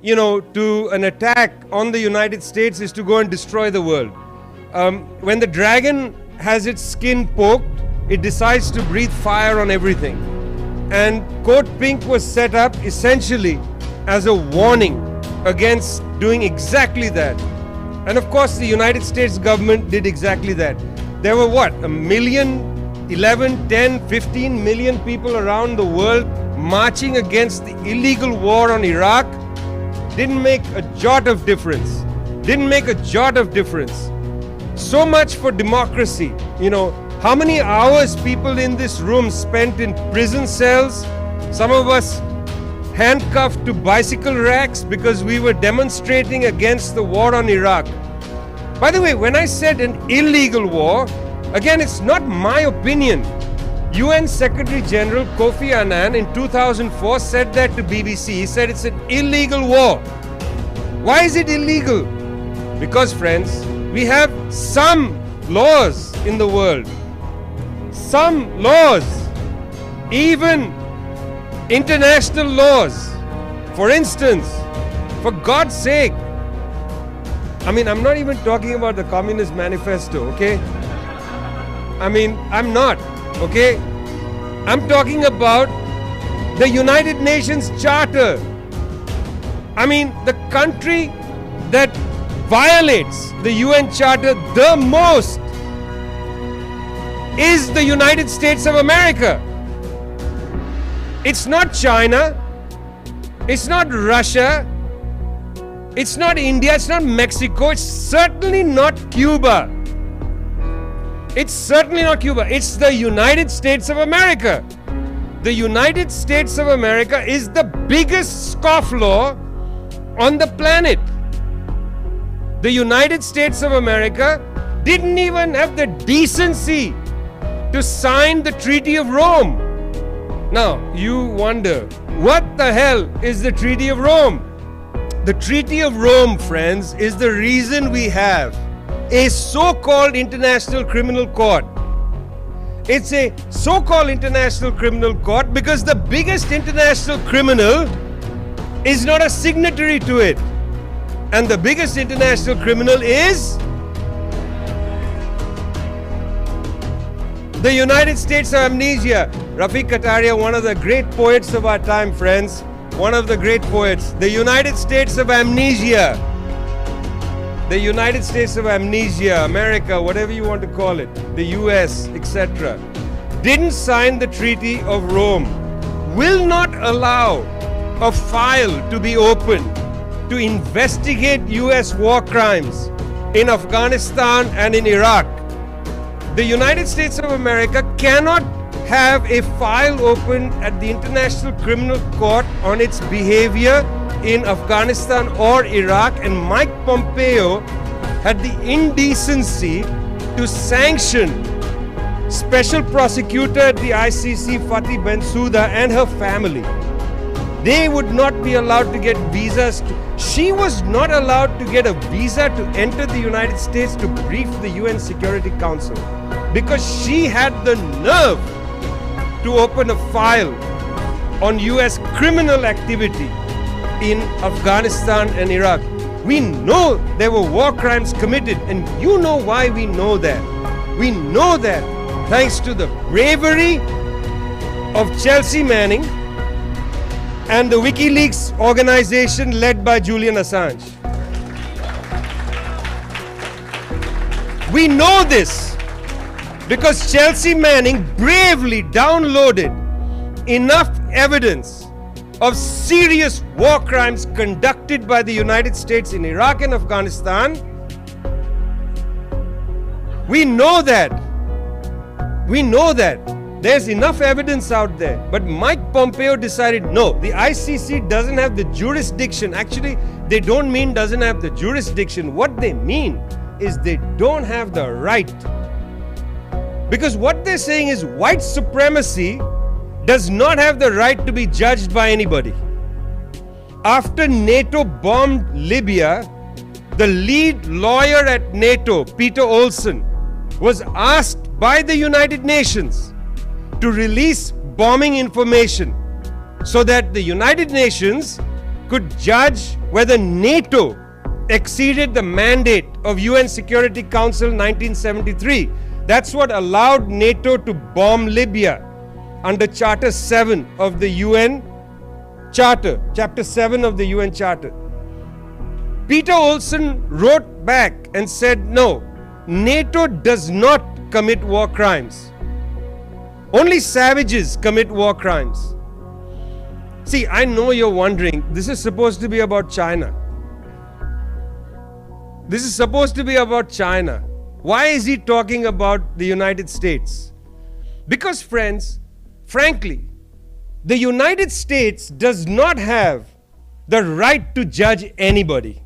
to an attack on the United States is to go and destroy the world. When the dragon has its skin poked, it decides to breathe fire on everything. And Code Pink was set up essentially as a warning against doing exactly that. And of course, the United States government did exactly that. There were what, 1 million, 11, 10, 15 million people around the world marching against the illegal war on Iraq. Didn't make a jot of difference. Didn't make a jot of difference. So much for democracy. How many hours people in this room spent in prison cells? Some of us handcuffed to bicycle racks because we were demonstrating against the war on Iraq. By the way, when I said an illegal war, again, it's not my opinion. UN Secretary General Kofi Annan in 2004 said that to BBC. He said it's an illegal war. Why is it illegal? Because, friends, we have some laws in the world. Some laws, even international laws. For instance, for God's sake, I'm not even talking about the Communist Manifesto, okay? I'm not, okay? I'm talking about the United Nations Charter. The country that violates the UN Charter the most is the United States of America. It's not China. It's not Russia. It's not India. It's not Mexico. It's certainly not Cuba. It's certainly not Cuba. It's the United States of America. The United States of America is the biggest scofflaw on the planet. The United States of America didn't even have the decency to sign the Treaty of Rome. Now, you wonder, what the hell is the Treaty of Rome? The Treaty of Rome, friends, is the reason we have a so-called international criminal court. It's a so-called international criminal court because the biggest international criminal is not a signatory to it. And the biggest international criminal is the United States of Amnesia. Rafiq Kataria, one of the great poets of our time, friends. One of the great poets. The United States of Amnesia. The United States of Amnesia, America, whatever you want to call it, the US, etc., didn't sign the Treaty of Rome, will not allow a file to be opened to investigate US war crimes in Afghanistan and in Iraq. The United States of America cannot have a file opened at the International Criminal Court on its behavior in Afghanistan or Iraq, and Mike Pompeo had the indecency to sanction Special Prosecutor at the ICC Fatih Bensouda and her family. They would not be allowed to get visas. She was not allowed to get a visa to enter the United States to brief the UN Security Council because she had the nerve to open a file on US criminal activity in Afghanistan and Iraq. We know there were war crimes committed, and you know why we know that. We know that thanks to the bravery of Chelsea Manning and the WikiLeaks organization led by Julian Assange. We know this because Chelsea Manning bravely downloaded enough evidence of serious war crimes conducted by the United States in Iraq and Afghanistan. We know that. We know that. There's enough evidence out there. But Mike Pompeo decided, no, the ICC doesn't have the jurisdiction. Actually, they don't mean doesn't have the jurisdiction. What they mean is they don't have the right. Because what they're saying is white supremacy does not have the right to be judged by anybody. After NATO bombed Libya, the lead lawyer at NATO, Peter Olson, was asked by the United Nations to release bombing information so that the United Nations could judge whether NATO exceeded the mandate of UN Security Council 1973. That's what allowed NATO to bomb Libya under Charter 7 of the UN Charter, Chapter 7 of the UN Charter. Peter Olson wrote back and said, no, NATO does not commit war crimes. Only savages commit war crimes. See, I know you're wondering, this is supposed to be about China. This is supposed to be about China. Why is he talking about the United States? Because, friends, frankly, the United States does not have the right to judge anybody.